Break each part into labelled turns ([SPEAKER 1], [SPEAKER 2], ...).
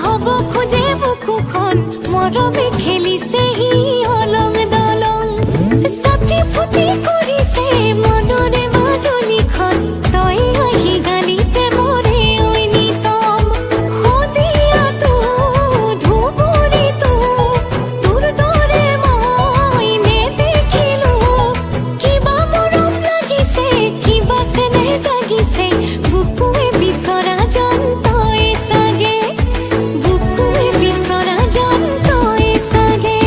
[SPEAKER 1] হব খোজে বুকুখন মৰমে খেলিছে সি অলং দলং সাথী ফুটি কৰিছে মনৰে মাজনীখন তই আহি গালিতে মৰে ঐনিতম সদিয়াটো ধুবুৰীটো তোৰ দৰে মই নেদেখিলো কিবা মৰম লাগিছে কিবা চেনেহ জাগিছে বুকুৱে বিচৰা জন তই চাগে বুকুৱে বিচৰা জন তই চাগে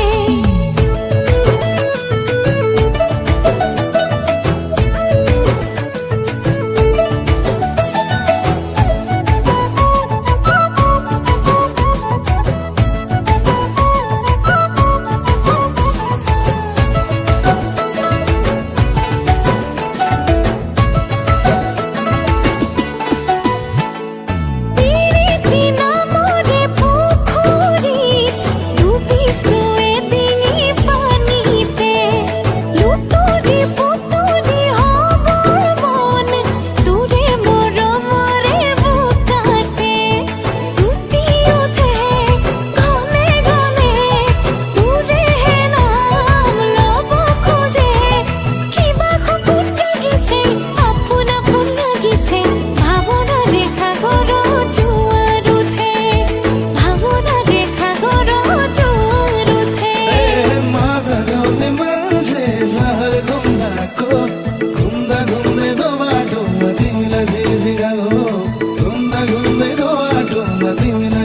[SPEAKER 1] পিৰিতি নামৰে পুখুৰীত ডুবিছো এডিঙি পানীতে লুতুৰি পুতুৰি হ'ব মন তোৰে মৰমৰে বোকাতে উটি উঠে ঘনে ঘনে তোৰেহে নাম ল'ব খোজে কিবা সপোন জাগিছে আপোন আপোন লাগিছে ভাৱনাৰে সাগৰত জোৱাৰ উঠে ভাৱনাৰে সাগৰত জোৱাৰ উঠে
[SPEAKER 2] মাথাগনে মাঝে সাহার গুমদাকো গুমদা গুমদে দোবাটো মাতিমিলা জিজিগাগো গুমদা গুমদে দোবাটো মাতিমিলা